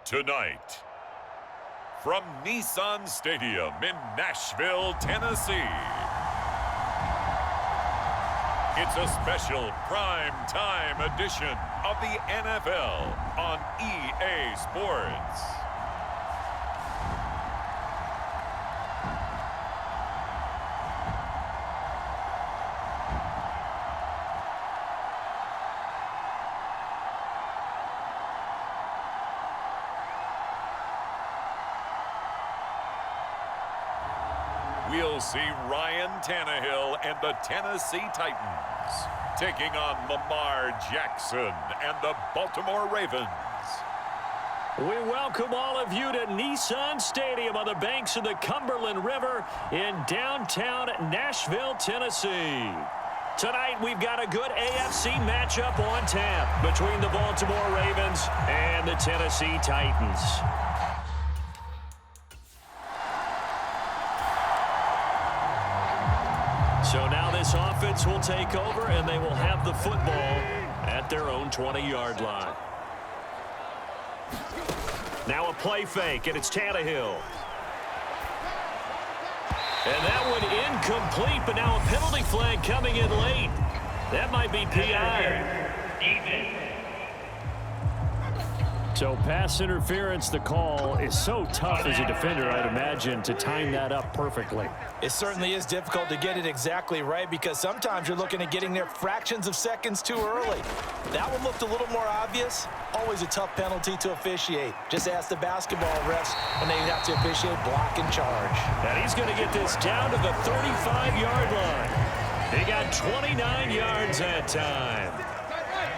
Tonight, from Nissan Stadium in Nashville, Tennessee, it's a special prime time edition of the NFL on EA Sports. We'll see Ryan Tannehill and the Tennessee Titans taking on Lamar Jackson and the Baltimore Ravens. We welcome all of you to Nissan Stadium on the banks of the Cumberland River in downtown Nashville, Tennessee. Tonight, we've got a good AFC matchup on tap between the Baltimore Ravens and the Tennessee Titans. So now this offense will take over, and they will have the football at their own 20-yard line. Now a play fake, and it's Tannehill. And that one incomplete, but now a penalty flag coming in late. That might be PI. So pass interference, the call is so tough as a defender, I'd imagine, to time that up perfectly. It certainly is difficult to get it exactly right because sometimes you're looking at getting there fractions of seconds too early. That one looked a little more obvious. Always a tough penalty to officiate. Just ask the basketball refs when they have to officiate block and charge. And he's going to get this down to the 35-yard line. He got 29 yards that time.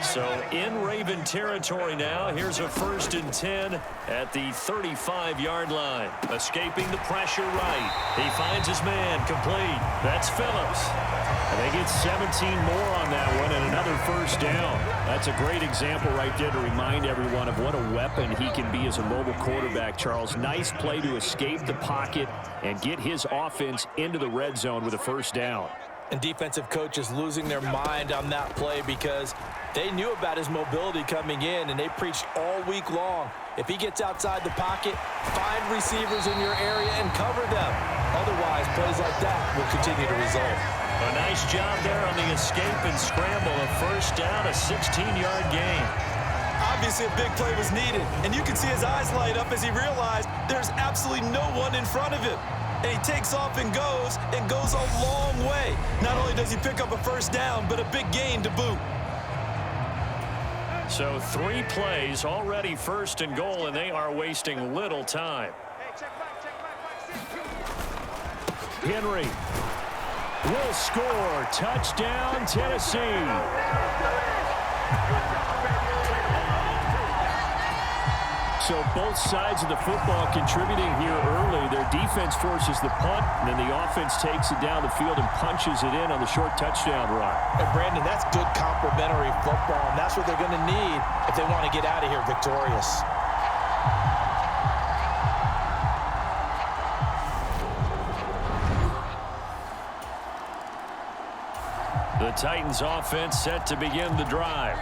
So in Raven territory now. Here's a 1st and 10 at the 35-yard line. Escaping the pressure right. He finds his man complete. That's Phillips. And they get 17 more on that one and another 1st down. That's a great example right there to remind everyone of what a weapon he can be as a mobile quarterback, Charles. Nice play to escape the pocket and get his offense into the red zone with a 1st down. And defensive coaches losing their mind on that play because they knew about his mobility coming in, and they preached all week long. If he gets outside the pocket, find receivers in your area and cover them. Otherwise, plays like that will continue to result. A nice job there on the escape and scramble. A 1st down, a 16-yard gain. Obviously, a big play was needed, and you can see his eyes light up as he realized there's absolutely no one in front of him. And he takes off and goes a long way. Not only does he pick up a 1st down, but a big gain to boot. So 3 plays, already 1st and goal, and they are wasting little time. Henry will score. Touchdown, Tennessee. So both sides of the football contributing here early. Their defense forces the punt, and then the offense takes it down the field and punches it in on the short touchdown run. And Brandon, that's good complementary football, and that's what they're going to need if they want to get out of here victorious. The Titans offense set to begin the drive.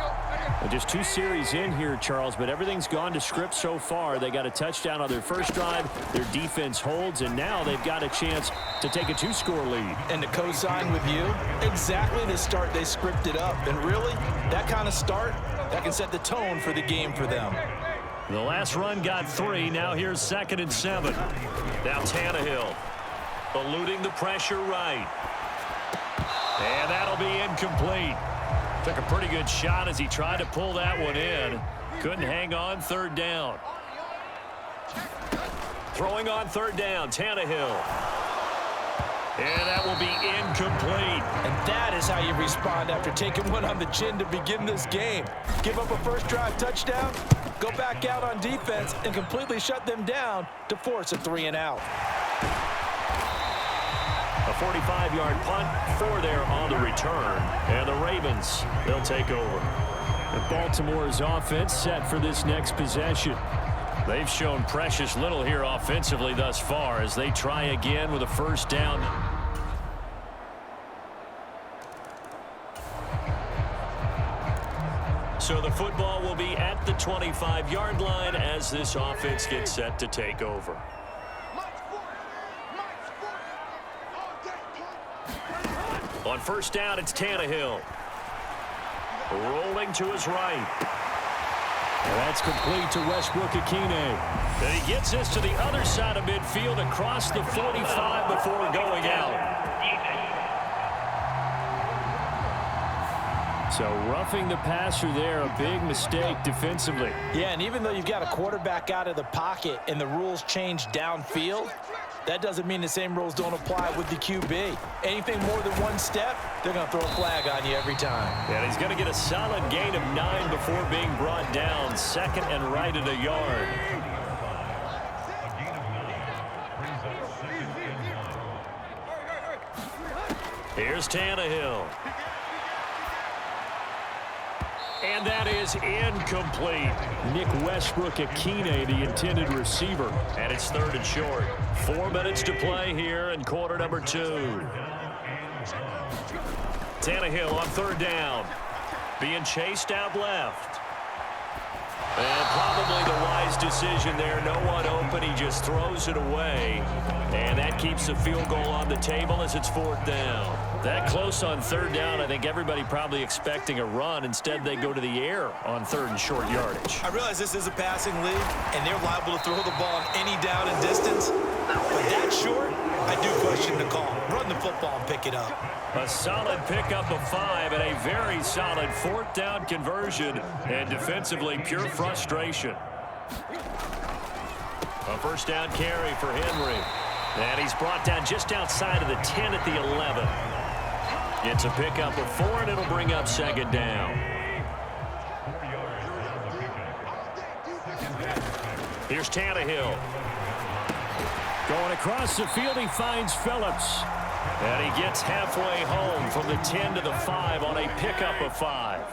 Well, just 2 series in here, Charles, but everything's gone to script so far. They got a touchdown on their 1st drive. Their defense holds, and now they've got a chance to take a 2-score lead. And to co-sign with you, exactly the start they scripted up. And really, that kind of start, that can set the tone for the game for them. The last run got 3. Now here's 2nd and 7. Now Tannehill eluding the pressure right. And that'll be incomplete. Took a pretty good shot as he tried to pull that one in. Couldn't hang on 3rd down. Throwing on 3rd down, Tannehill. And that will be incomplete. And that is how you respond after taking one on the chin to begin this game. Give up a first drive touchdown, go back out on defense, and completely shut them down to force a 3-and-out. A 45-yard punt for there on the return. And the Ravens, they'll take over. And Baltimore's offense set for this next possession. They've shown precious little here offensively thus far as they try again with a first down. So the football will be at the 25-yard line as this offense gets set to take over. On first down, it's Tannehill. Rolling to his right. And that's complete to Westbrook-Akine. And he gets this to the other side of midfield across the 45 before going out. So roughing the passer there, a big mistake defensively. Yeah, and even though you've got a quarterback out of the pocket and the rules change downfield, that doesn't mean the same rules don't apply with the QB. Anything more than one step, they're going to throw a flag on you every time. And he's going to get a solid gain of 9 before being brought down. Second and right at a yard. Here's Tannehill. And that is incomplete. Nick Westbrook-Akine, the intended receiver. And it's third and short. 4 minutes to play here in quarter number 2. Tannehill on third down. Being chased out left. And probably the wise decision there. No one open. He just throws it away. And that keeps the field goal on the table as it's fourth down. That close on third down, I think everybody probably expecting a run. Instead, they go to the air on third and short yardage. I realize this is a passing league, and they're liable to throw the ball on any down and distance. But that short, I do question the call. Run the football and pick it up. A solid pickup of 5 and a very solid fourth down conversion. And defensively, pure frustration. A first down carry for Henry. And he's brought down just outside of the 10 at the 11. It's a pickup of 4, and it'll bring up second down. Here's Tannehill. Going across the field, he finds Phillips. And he gets halfway home from the 10 to the 5 on a pickup of 5.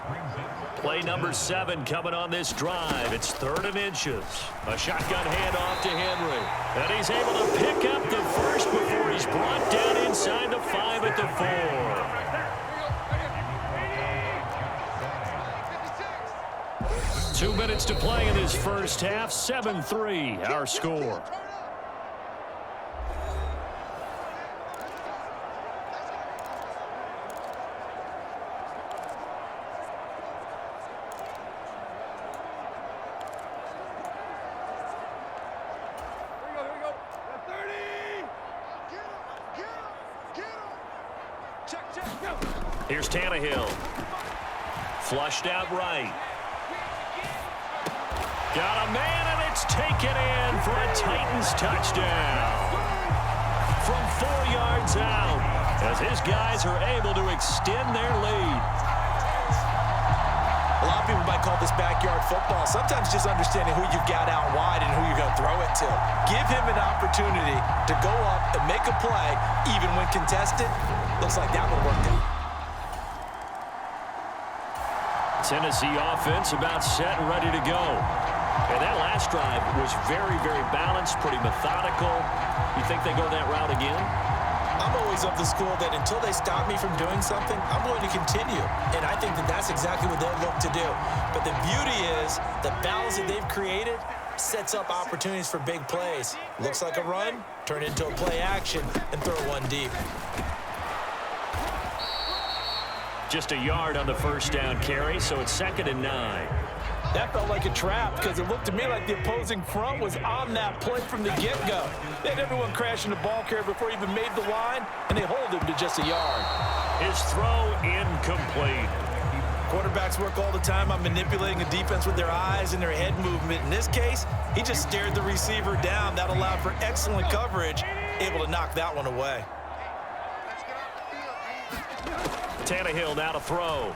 Play number 7 coming on this drive. It's 3rd and inches. A shotgun handoff to Henry. And he's able to pick up the first before he's brought down inside the 5 at the 4. 2 minutes to play in this first half. 7-3, our score. Here's Tannehill. Flushed out right. Got a man, and it's taken in for a Titans touchdown. From 4 yards out, as his guys are able to extend their lead. A lot of people might call this backyard football. Sometimes just understanding who you've got out wide and who you're going to throw it to. Give him an opportunity to go up and make a play, even when contested. Looks like that one worked out. Tennessee offense about set and ready to go. And that last drive was very, very balanced, pretty methodical. You think they go that route again? I'm always of the school that until they stop me from doing something, I'm going to continue. And I think that that's exactly what they'll look to do. But the beauty is the balance that they've created sets up opportunities for big plays. Looks like a run, turn it into a play action, and throw one deep. Just a yard on the first down carry, so it's 2nd and 9. That felt like a trap because it looked to me like the opposing front was on that play from the get-go. They had everyone crashing the ball carrier before he even made the line, and they hold him to just a yard. His throw incomplete. Quarterbacks work all the time on manipulating a defense with their eyes and their head movement. In this case, he just stared the receiver down. That allowed for excellent coverage, able to knock that one away. Tannehill now to throw.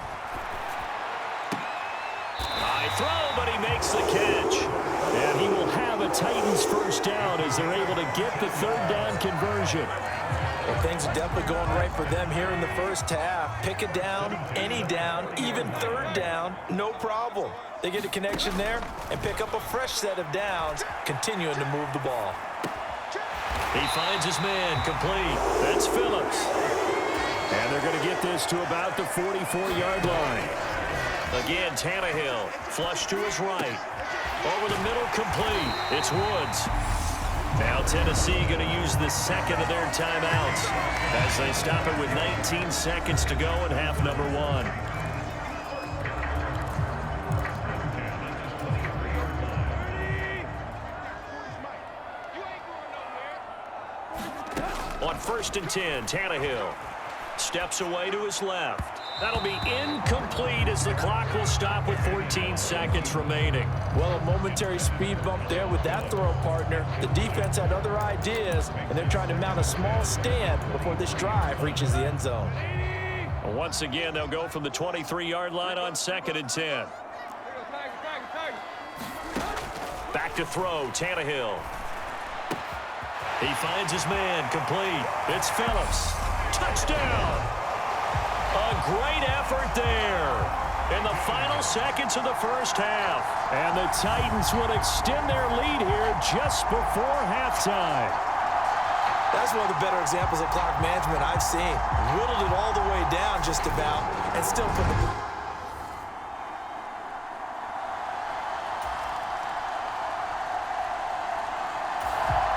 High throw, but he makes the catch. And he will have a Titans first down as they're able to get the third down conversion. Well, things are definitely going right for them here in the first half. Pick a down, any down, even third down, no problem. They get a connection there and pick up a fresh set of downs, continuing to move the ball. He finds his man complete. That's Phillips. And they're going to get this to about the 44-yard line. Again, Tannehill, flush to his right. Over the middle, complete. It's Woods. Now Tennessee going to use the second of their timeouts as they stop it with 19 seconds to go in half number one. On 1st and 10, Tannehill steps away to his left. That'll be incomplete as the clock will stop with 14 seconds remaining. Well, a momentary speed bump there with that throw, partner. The defense had other ideas, and they're trying to mount a small stand before this drive reaches the end zone. Once again, they'll go from the 23-yard line on 2nd and 10. Back to throw, Tannehill. He finds his man, complete. It's Phillips. Touchdown! A great effort there in the final seconds of the first half. And the Titans would extend their lead here just before halftime. That's one of the better examples of clock management I've seen. Whittled it all the way down just about and still put the...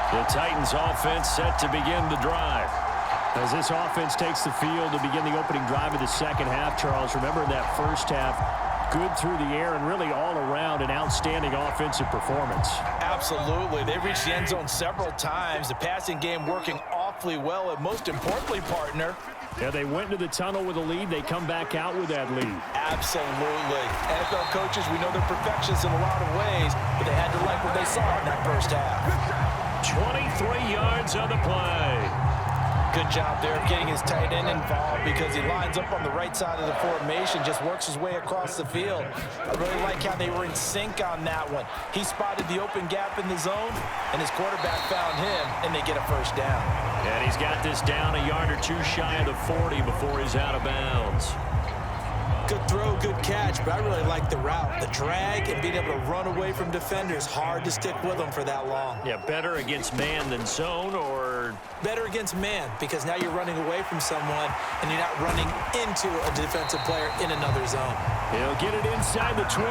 The Titans offense set to begin the drive. As this offense takes the field to begin the opening drive of the second half, Charles, remember in that first half, good through the air and really all around an outstanding offensive performance. Absolutely. They reached the end zone several times. The passing game working awfully well, and most importantly, partner, yeah, they went into the tunnel with a lead. They come back out with that lead. Absolutely. NFL coaches, we know they're perfectionists in a lot of ways, but they had to like what they saw in that first half. 23 yards on the play. Good job there of getting his tight end involved because he lines up on the right side of the formation, just works his way across the field. I really like how they were in sync on that one. He spotted the open gap in the zone, and his quarterback found him, and they get a first down. And he's got this down a yard or two shy of the 40 before he's out of bounds. Good throw, good catch, but I really like the route. The drag and being able to run away from defenders, hard to stick with them for that long. Yeah, better against man than zone, or? Better against man, because now you're running away from someone and you're not running into a defensive player in another zone. He'll get it inside the 20.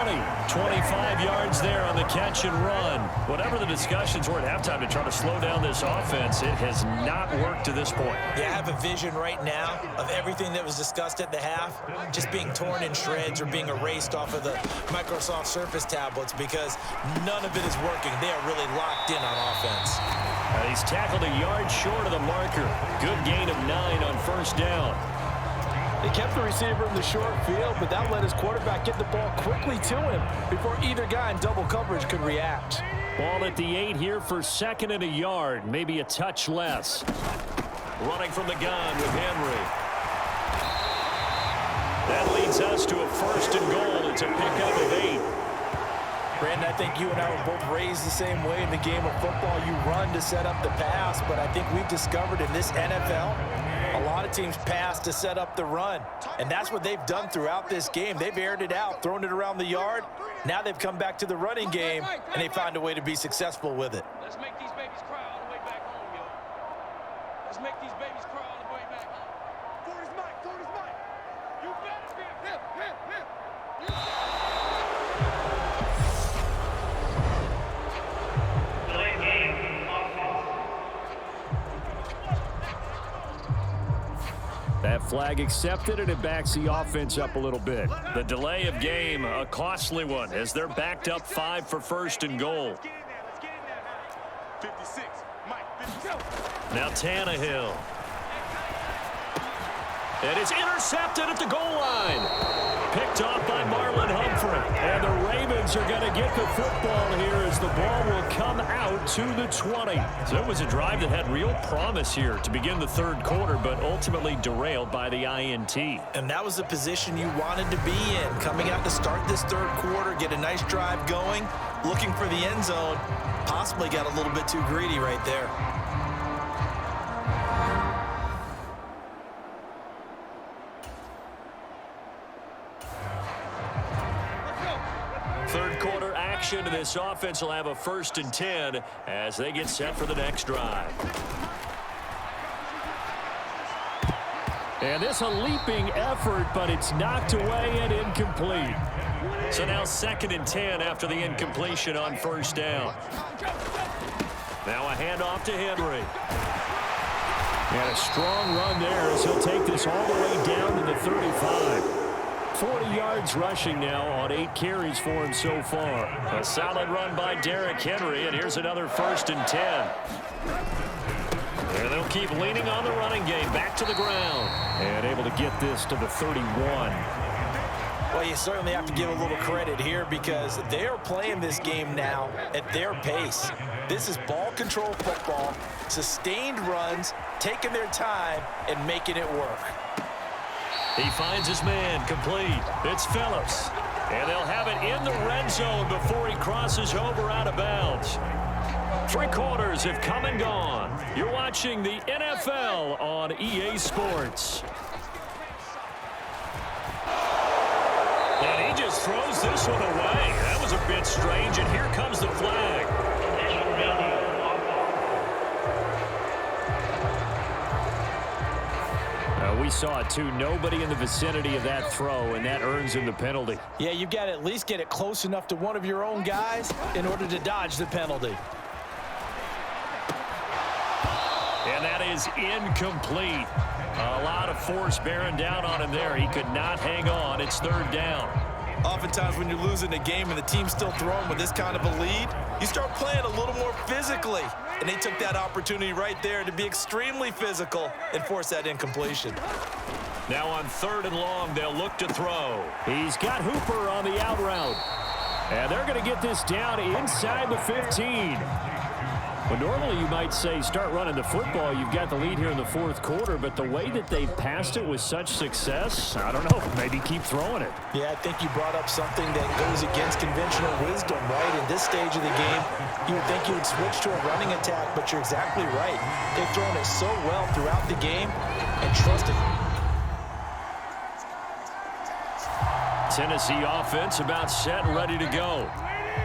25 yards there on the catch and run. Whatever the discussions were at halftime to try to slow down this offense, it has not worked to this point. Yeah, I have a vision right now of everything that was discussed at the half just being torn in shreds or being erased off of the Microsoft Surface tablets because none of it is working. They are really locked in on offense. He's tackled a yard short of the marker. Good gain of 9 on first down. They kept the receiver in the short field, but that let his quarterback get the ball quickly to him before either guy in double coverage could react. Ball at the 8 here for 2nd and a yard, maybe a touch less. Running from the gun with Henry. That leads us to a 1st and goal. It's a pickup of 8. Brandon, I think you and I were both raised the same way in the game of football. You run to set up the pass, but I think we've discovered in this NFL, a lot of teams pass to set up the run, and that's what they've done throughout this game. They've aired it out, thrown it around the yard. Now they've come back to the running game, and they found a way to be successful with it. Let's make these babies cry all the way back home, yo. Let's make these babies cry all the way back home. Forward is Mike, forward is Mike. You better be him, him, him. That flag accepted, and it backs the offense up a little bit. The delay of game, a costly one, as they're backed up 5 for 1st and goal. 56, Mike, 57. Now Tannehill. And it's intercepted at the goal line. Picked off by Marlon Humphrey. And the Ravens Titans are going to get the football here as the ball will come out to the 20. So it was a drive that had real promise here to begin the third quarter, but ultimately derailed by the INT. And that was the position you wanted to be in. Coming out to start this third quarter, get a nice drive going, looking for the end zone. Possibly got a little bit too greedy right there. Third quarter action. This offense will have a 1st and 10 as they get set for the next drive. And this a leaping effort, but it's knocked away and incomplete. So now 2nd and 10 after the incompletion on 1st down. Now a handoff to Henry. And a strong run there as he'll take this all the way down to the 35. 40 yards rushing now on 8 carries for him so far. A solid run by Derrick Henry, and here's another 1st and 10. And they'll keep leaning on the running game back to the ground. And able to get this to the 31. Well, you certainly have to give a little credit here because they are playing this game now at their pace. This is ball control football, sustained runs, taking their time, and making it work. He finds his man, complete. It's Phillips. And they'll have it in the red zone before he crosses over out of bounds. 3 quarters have come and gone. You're watching the NFL on EA Sports. And he just throws this one away. That was a bit strange, and here comes the flag. We saw it too. Nobody in the vicinity of that throw, and that earns him the penalty. Yeah, you've got to at least get it close enough to one of your own guys in order to dodge the penalty. And that is incomplete. A lot of force bearing down on him there. He could not hang on. It's 3rd down. Oftentimes when you're losing a game and the team's still throwing with this kind of a lead, you start playing a little more physically. And they took that opportunity right there to be extremely physical and force that incompletion. Now on 3rd and long, they'll look to throw. He's got Hooper on the out route. And they're going to get this down inside the 15. Well, normally you might say start running the football. You've got the lead here in the 4th quarter, but the way that they've passed it with such success, I don't know, maybe keep throwing it. Yeah, I think you brought up something that goes against conventional wisdom, right? In this stage of the game, you would think you would switch to a running attack, but you're exactly right. They've thrown it so well throughout the game and trusted. Tennessee offense about set and ready to go.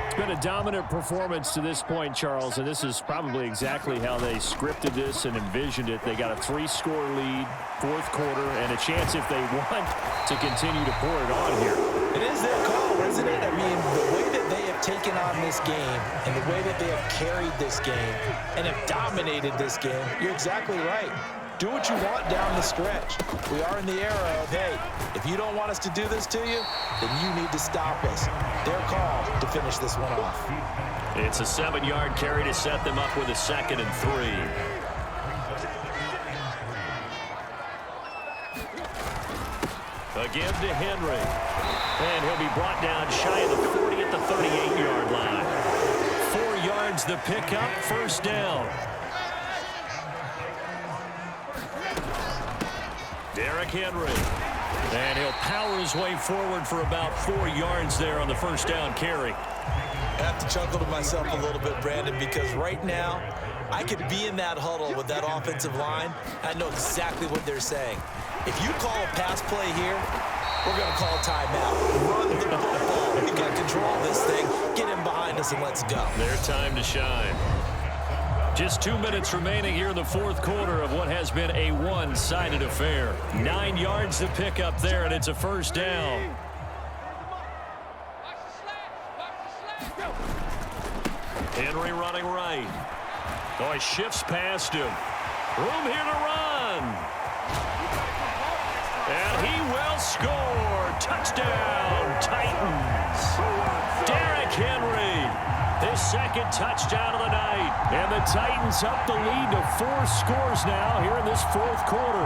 It's been a dominant performance to this point, Charles, and this is probably exactly how they scripted this and envisioned it. They got a 3-score lead, 4th quarter, and a chance if they want to continue to pour it on here. It is their call, isn't it? I mean, the way that they have taken on this game and the way that they have carried this game and have dominated this game, you're exactly right. Do what you want down the stretch. We are in the era of, hey, if you don't want us to do this to you, then you need to stop us. Their call to finish this one off. It's a 7-yard carry to set them up with a 2nd and 3. Again to Henry. And he'll be brought down shy of the 40 at the 38-yard line. 4 yards the pickup, 1st down. Derrick Henry. And he'll power his way forward for about 4 yards there on the 1st down carry. I have to chuckle to myself a little bit, Brandon, because right now I could be in that huddle with that offensive line. I know exactly what they're saying. If you call a pass play here, we're going to call a timeout. Run the football. We've got control of this thing. Get him behind us and let's go. Their time to shine. Just 2 minutes remaining here in the 4th quarter of what has been a one-sided affair. 9 yards to pick up there, and it's a 1st down. Henry running right. Oh, he shifts past him. Room here to run. And he will score. Touchdown, Titans. Derrick Henry. His 2nd touchdown of the night. And the Titans up the lead to 4 scores now here in this 4th quarter.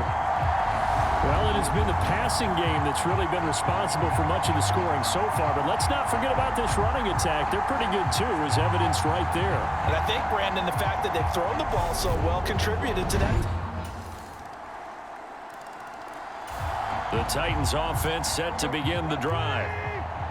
Well, it has been the passing game that's really been responsible for much of the scoring so far. But let's not forget about this running attack. They're pretty good, too, as evidenced right there. And I think, Brandon, the fact that they've thrown the ball so well contributed to that. The Titans offense set to begin the drive.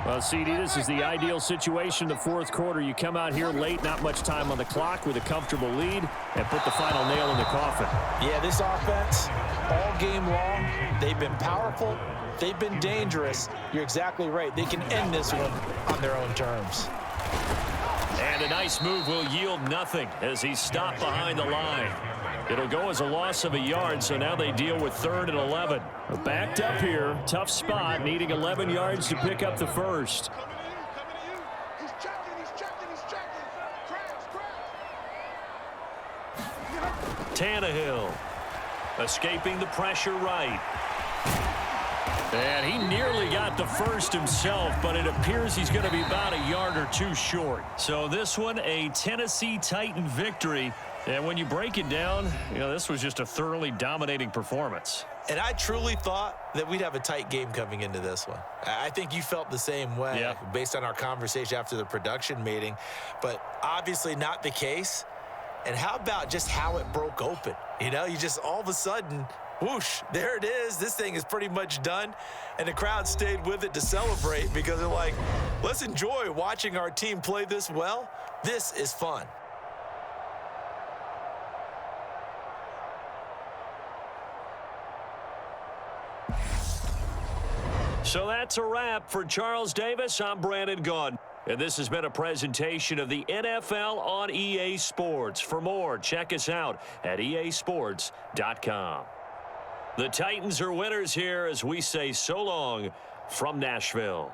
Well, CD, this is the ideal situation in the fourth quarter. You come out here late, not much time on the clock with a comfortable lead, and put the final nail in the coffin. Yeah, this offense, all game long, they've been powerful, they've been dangerous. You're exactly right. They can end this one on their own terms. And a nice move will yield nothing as he's stopped behind the line. It'll go as a loss of a yard, so now they deal with 3rd and 11. Backed up here, tough spot, needing 11 yards to pick up the first. He's checking. Tannehill escaping the pressure right. And he nearly got the first himself, but it appears he's going to be about a yard or two short. So this one, a Tennessee Titan victory. And when you break it down, this was just a thoroughly dominating performance. And I truly thought that we'd have a tight game coming into this one. I think you felt the same way based on our conversation after the production meeting, but obviously not the case. And how about just how it broke open? You just all of a sudden, whoosh, there it is. This thing is pretty much done. And the crowd stayed with it to celebrate because they're like, let's enjoy watching our team play this well. This is fun. So that's a wrap for Charles Davis. I'm Brandon Gaudin. And this has been a presentation of the NFL on EA Sports. For more, check us out at easports.com. The Titans are winners here as we say so long from Nashville.